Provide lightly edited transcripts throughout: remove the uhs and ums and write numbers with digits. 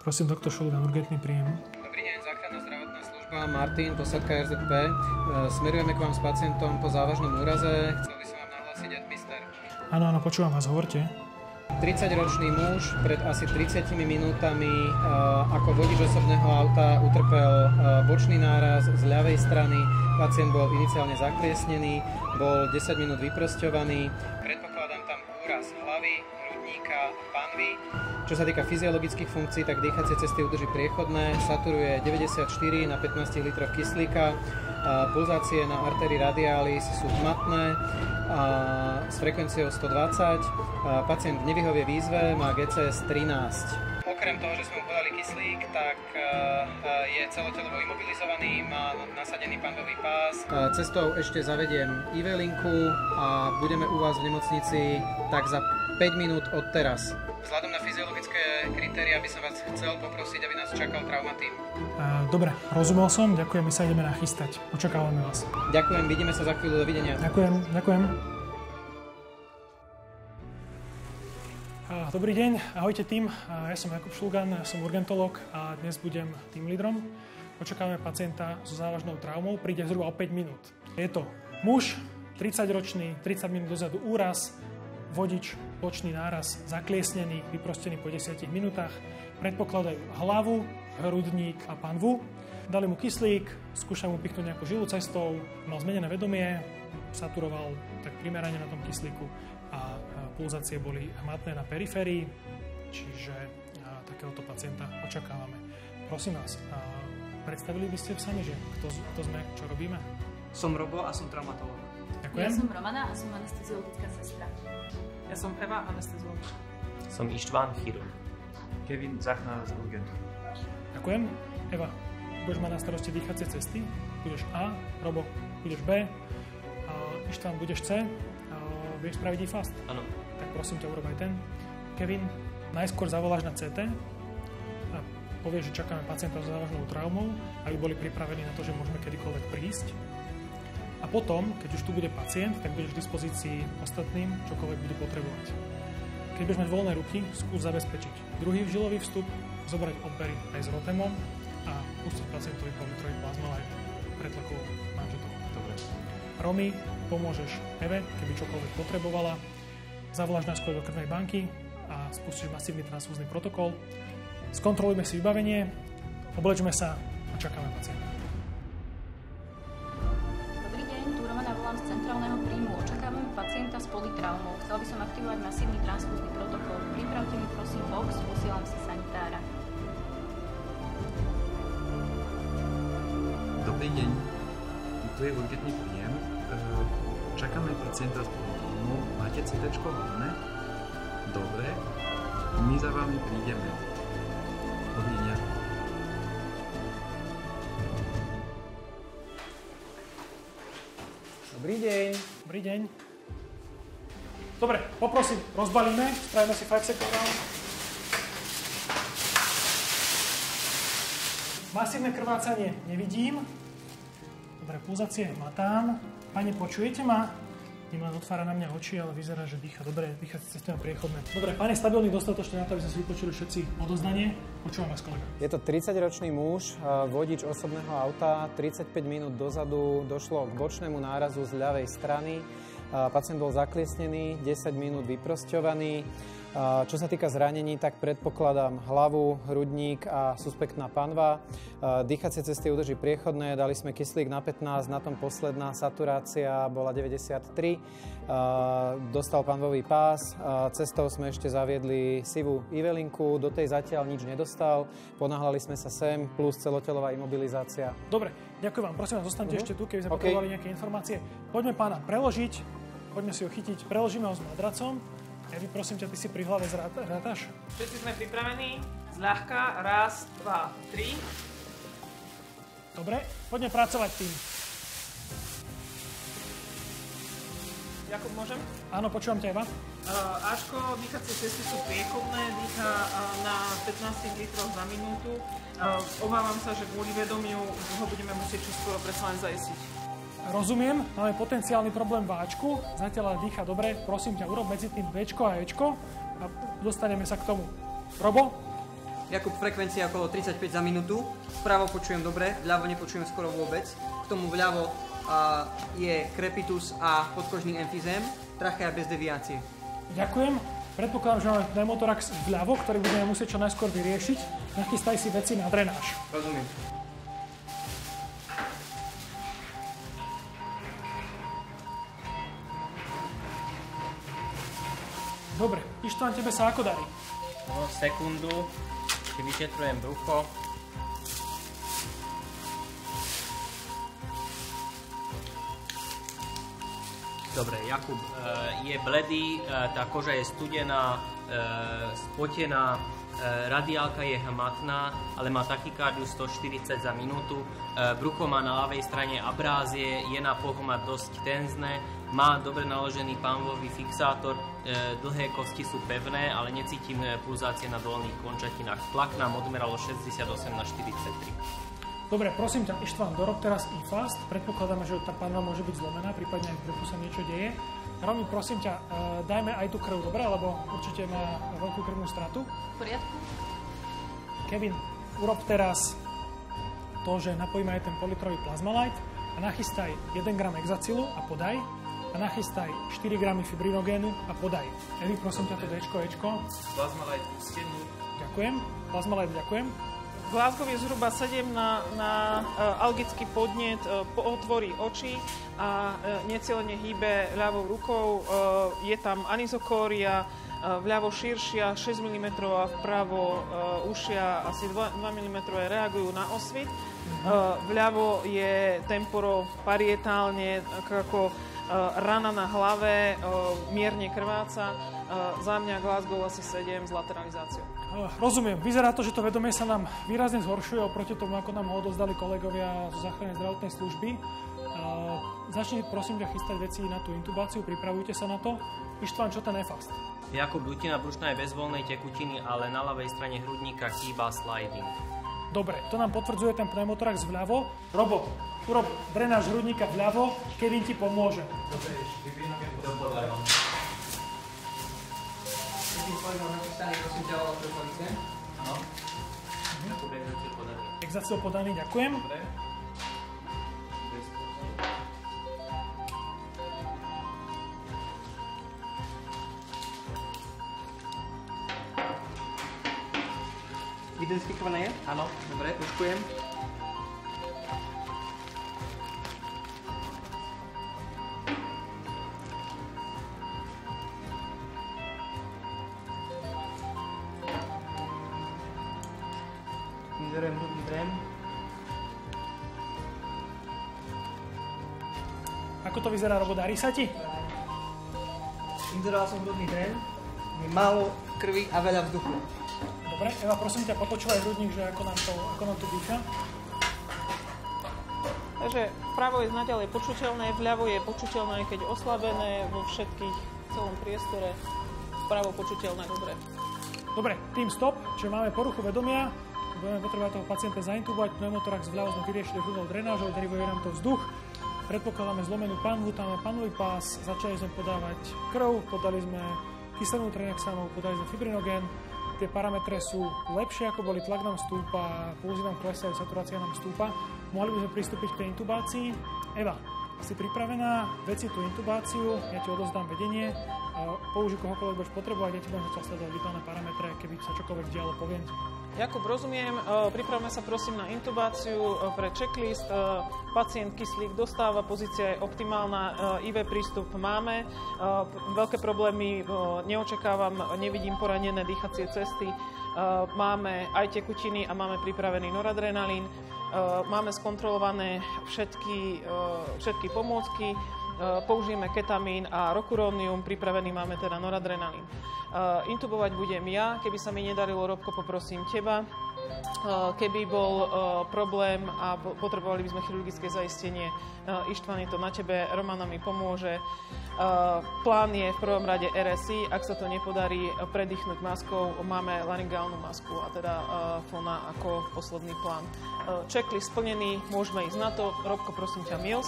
Prosím, doktor Šulgan, urgentný príjem. Dobrý deň, záchranná zdravotná služba, Martin, posádka RZP. Smerujeme k vám s pacientom po závažnom úraze. Chcel by som vám nahlásiť admister. Áno, počúvam vás, hovorte. 30-ročný muž pred asi 30 minútami ako vodič osobného auta utrpel bočný náraz z ľavej strany. Pacient bol iniciálne zakliesnený, bol 10 minút vyprosťovaný. Predpokladám tam úraz hlavy, hrudníka, panvy. Čo sa týka fyziologických funkcií, tak dýchacie cesty udrží priechodné, saturuje 94 na 15 litroch kyslíka, pulzácie na artérii radialis sú hmatné s frekvenciou 120. Pacient v nevyhovie výzve má GCS 13. Okrem toho, že sme mu podali kyslík, tak je celotelovo imobilizovaný, má nasadený panvový pás. Cestou ešte zavediem IV-linku a budeme u vás v nemocnici tak za 5 minút od teraz. Vzhľadom na fyziologické kritériá by som vás chcel poprosiť, aby nás čakal traumatím. Dobre, rozumel som, ďakujem, my sa ideme nachystať. Očakávame vás. Ďakujem, vidíme sa za chvíľu, dovidenia. Ďakujem. Dobrý deň, ahojte tým. Ja som Jakub Šulgan, ja som urgentolog a dnes budem tým lídrom. Očakávame pacienta so závažnou traumou, príde zhruba o 5 minút. Je to muž, 30-ročný, 30 minút dozadu úraz, vodič, bočný náraz, zakliesnený, vyprostený po 10 minútach. Predpokladajú hlavu, hrudník a panvu. Dali mu kyslík, skúšali mu pichnúť nejakou žilú cestou, mal zmenené vedomie, saturoval tak primerane na tom kyslíku a pulzácie boli hmatné na periférii, čiže takéhoto pacienta očakávame. Prosím vás, predstavili by ste sami, že kto sme, čo robíme? Som Robo a som traumatolog. Ďakujem. Ja som Romana a som anesteziologická sestra. Ja som Eva, anesteziologka. Som Ištván, chirurg. Kevin, záchranár z urgentu. Ďakujem. Eva, budeš mať na starosti dýchacie cesty. Budeš A, Robo, budeš B, Ištván, budeš C. Vieš spraviť e-fast? Áno. Tak prosím ťa, urob aj ten. Kevin, najskôr zavoláš na CT a povieš, že čakáme pacienta s závažnou traumou, aby boli pripravení na to, že môžeme kedykoľvek prísť. A potom, keď už tu bude pacient, tak budeš v dispozícii ostatným, čokoľvek budú potrebovať. Keď budeš mať voľné ruky, skús zabezpečiť druhý vžilový vstup, zobrať odbery aj s rotemom a pustiť pacientovi politrový plazmolajt pretlakovou manžetou. Dobre. Romy, pomôžeš Eve, keby čokoľvek potrebovala. Zavoláš nás do krvnej banky a spustíš masívny transfúzny protokol. Skontrolujme si vybavenie, oblečme sa a čakáme pacienta. Dobrý deň, tu Romana volám z centrálneho príjmu. Očakávame pacienta s polytraumou. Chcel by som aktivovať masívny transfúzny protokol. Pripravte mi prosím box, posielam si sanitára. Dobrý deň, tu je urgentný príjem. Čakáme pacienta s polytraumou. Máte CT-čko hlavné? Dobre, my za vami prídeme. Dovidenia. Dobrý deň. Dobrý deň. Dobre, poprosím, rozbalíme, spravíme si 5 second round. Masívne krvácanie nevidím. Dobre, pulzácie matám. Pani, počujete ma? Ním len otvára na mňa oči, ale vyzerá, že dýcha dobre, dýchacie cesty má priechodné. Dobre, pán je stabilný dostatočne na to, aby sme si vypočuli všetci odoznanie. Počúvam vás, kolega. Je to 30-ročný muž, vodič osobného auta. 35 minút dozadu došlo k bočnému nárazu z ľavej strany. Pacient bol zakliesnený, 10 minút vyprosťovaný. Čo sa týka zranení, tak predpokladám hlavu, hrudník a suspektná panva. Dýchacie cesty udrží priechodné, dali sme kyslík na 15, na tom posledná saturácia bola 93. Dostal panvový pás, cestou sme ešte zaviedli sivú IV-linku, do tej zatiaľ nič nedostal, ponáhľali sme sa sem, plus celotelová imobilizácia. Dobre, ďakujem vám, prosím vás, zostaňte ešte tu, keby sme potrebovali nejaké informácie. Poďme pána preložiť, poďme si ho chytiť, preložíme ho s madracom. Evi, prosím ťa, ty si pri hlave zrátaš? Všetci sme pripravení. Zľahka. Raz, dva, tri. Dobre, poďme pracovať tým. Jakub, môžem? Áno, počúvam ťa, Eva. Aško, dýchacie cesty sú priechodné, dýcha na 15 litroch za minútu. Obávam sa, že kvôli vedomiu ho budeme musieť čoskoro predsa len zaistiť. Rozumiem, máme potenciálny problém v Ačku, zatiaľ ale dýcha dobre, prosím ťa, urob medzi tým Bčko a Ečko a dostaneme sa k tomu. Robo? Jakub, frekvencia okolo 35 za minútu. Vpravo počujem dobre, vľavo nepočujem skoro vôbec. K tomu vľavo je krepitus a podkožný emfizém, trachea bez deviácie. Ďakujem. Predpokladám, že máme pneumotorax vľavo, ktorý budeme musieť čo najskôr vyriešiť. Nachystaj si veci na drenáž. Rozumiem. Dobre, Ištván, tebe sa ako darí? No, sekundu, si vyšetrujem brucho. Dobre, Jakub je bledý, tá koža je studená, spotená, radiálka je hmatná, ale má tachykardiu 140 za minútu, brucho má na ľavej strane abrázie, je na pohmat dosť tenzné, má dobre naložený pánvový fixátor, dlhé kosti sú pevné, ale necítim pulzácie na dolných končatinách. Tlak nám odmeralo 68 na 43. Dobre, prosím ťa, Ištván, dorob teraz e-fast. Predpokladáme, že tá panva môže byť zlomená, prípadne aj v bruchu sa niečo deje. Romi, prosím ťa, dajme aj tú krv, dobre? Lebo určite má veľkú krvnú stratu. V poriadku. Kevin, urob teraz to, že napojíme aj ten politrový plazmalite a nachystaj 1 gram exacilu a podaj. A nachystaj 4 gramy fibrinogénu a podaj. Evi, prosím ťa, to Dčko, Ečko. Plazmalite pustenú. Ďakujem. Plazmalite, ďakujem. Glasgow je zhruba 7 na algický podnet, otvorí oči a necielene hýbe ľavou rukou. Je tam anizokória, vľavo širšia, 6 mm a vpravo ušia asi 2 mm reagujú na osvit. Vľavo je temporo parietálne ako rana na hlave, mierne krváca. Za mňa Glasgow asi 7 s lateralizáciou. Rozumiem. Vyzerá to, že to vedomie sa nám výrazne zhoršuje oproti tomu, ako nám ho odozdali kolegovia zo záchrannej zdravotnej služby. Začnite prosím ťa chystať veci na tú intubáciu, pripravujte sa na to. Ištván, čo ten e-fast? Jakub, dutina brušná je bez voľnej tekutiny, ale na ľavej strane hrudníka chýba sliding. Dobre, to nám potvrdzuje ten pneumotorax vľavo. Robo, urob drenáž hrudníka vľavo, Kevin ti pomôže. Dobre, prosím ťa, ale No. Jakub, exáciu podaný. Exáciu podaný, ďakujem. Dobre. Identifikované je? Áno. Dobre, počkujem. Vyzorujem hrudný drén. Ako to vyzerá, Robo, darí sa ti? Vyzoroval som hrudný drén. Je málo krvi a veľa vzduchu. Dobre, Eva, prosím ťa, popočúvaj hrudník, že ako nám to dýcha. Takže vpravo je naďalej počuteľné, vľavo je počuteľné, keď oslabené vo všetkých, v celom priestore. Vpravo počuteľné, dobre. Dobre, tým stop, čiže máme poruchu vedomia. Budeme potrebovať toho pacienta zaintubovať. Pneumotorax vľavo sme vyriešili hrudnou drenážou, derivuje nám to vzduch. Predpokladáme zlomenú panvu, tam máme panový pás, začali sme podávať krv, podali sme kyselinu tranexámovú, podali sme fibrinogén. Tie parametre sú lepšie, ako boli, tlak nám stúpa, pulzy nám klesajú, saturácia nám stúpa. Mohli by sme pristúpiť k tej intubácii. Eva, si pripravená? Veci tú intubáciu, ja ti odozdám vedenie, použij kohokoľvek budeš potrebovať, ja ti budem zatiaľ sledovať vitálne parametre, keby sa čokoľvek dialo, poviem ti. Jakub, rozumiem. Pripravme sa prosím na intubáciu pre checklist. Pacient kyslík dostáva, pozícia je optimálna, IV prístup máme. Veľké problémy neočakávam, nevidím poranené dýchacie cesty. Máme aj tekutiny a máme pripravený noradrenalín. Máme skontrolované všetky pomôcky. Použijeme ketamín a rokurónium, pripravený máme teda noradrenalín. Intubovať budem ja, keby sa mi nedarilo, Robko, poprosím teba. Keby bol problém a potrebovali by sme chirurgické zaistenie, Ištván, je to na tebe, Romana mi pomôže. Plán je v prvom rade RSI, ak sa to nepodarí predýchnuť maskou, máme laryngálnu masku a teda fóna ako posledný plán. Checklist splnený, môžeme ísť na to. Robko, prosím ťa, Mills.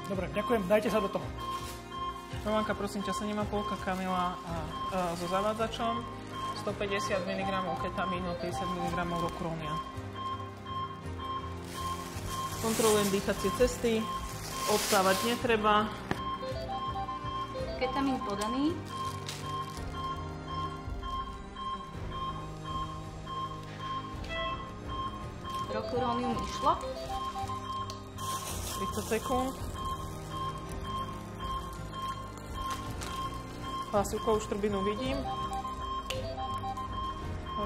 Dobre, ďakujem, dajte sa do toho. Romanka, prosím ťa, 7,5 Kamila so zavádzačom, 100 150 mg ketamínu, 50 mg rocuronium. Kontrolujem dýchacie cesty, odstávať netreba. Ketamín podaný. Rocuronium išlo. 30 sekúnd. Hlasivkovú štrbinu vidím.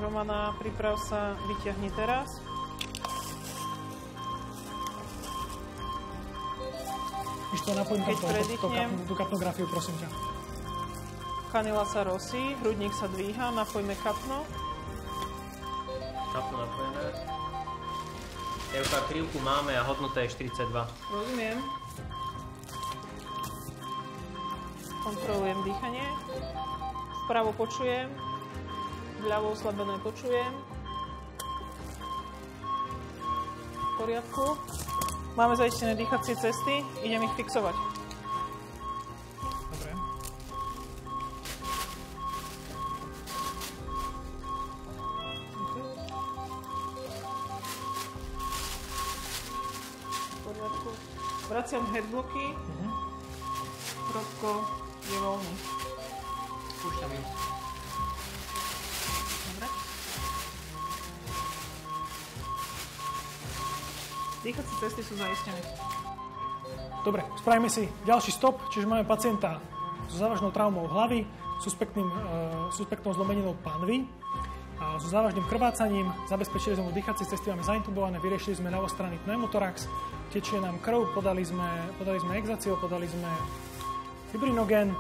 Romana, priprav sa, vyťahni teraz. Ešte napojím tú kapnografiu, prosím ťa. Kanila sa rosí, hrudník sa dvíha, napojme kapno. Kapno napojené. Evka, krivku máme a hodnota je 42. Rozumiem. Kontrolujem dýchanie. Vpravo počujem. Vľavo oslabené počujem. V poriadku. Máme zaistené dýchacie cesty. Idem ich fixovať. Dobre. Okay. V poriadku. Vraciam headblocky. Krotko je voľný. Púšťam ju. Dobre. Dýchacie cesty sú zaistené. Dobre, spravíme si ďalší stop, čiže máme pacienta so závažnou traumou hlavy, suspektnou zlomeninou panvy, a so závažným krvácaním, zabezpečili sme mu dýchacie cesty, máme zaintubované, vyriešili sme ľavostranný pneumotorax, tečie nám krv, podali sme exaciol, podali sme fibrinogen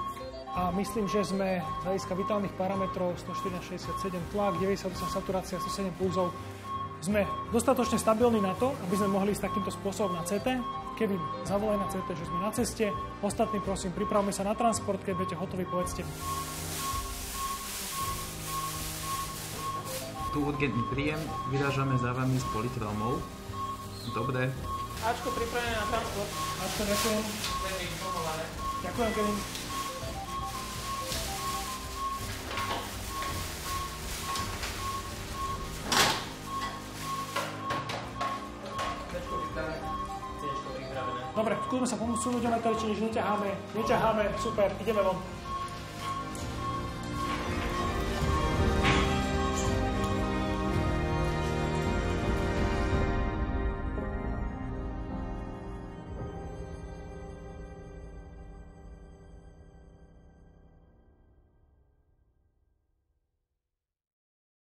a myslím, že sme z hľadiska vitálnych parametrov 104/67 tlak, 98 saturácia, 107 pulzov, sme dostatočne stabilní na to, aby sme mohli ísť takýmto spôsobom na CT. Kevin, zavolaj na CT, že sme na ceste. Ostatní, prosím, pripravme sa na transport, keď budete hotoví, povedzte. Tu urgentný príjem, vyrážame za vami s politraumou. Dobre. Ačko, pripravené na transport. Ačko, ďakujem. Ďakujem, Kevin. Dobre, skúsme sa posunúť o meter, či nič neťaháme, super, ideme von.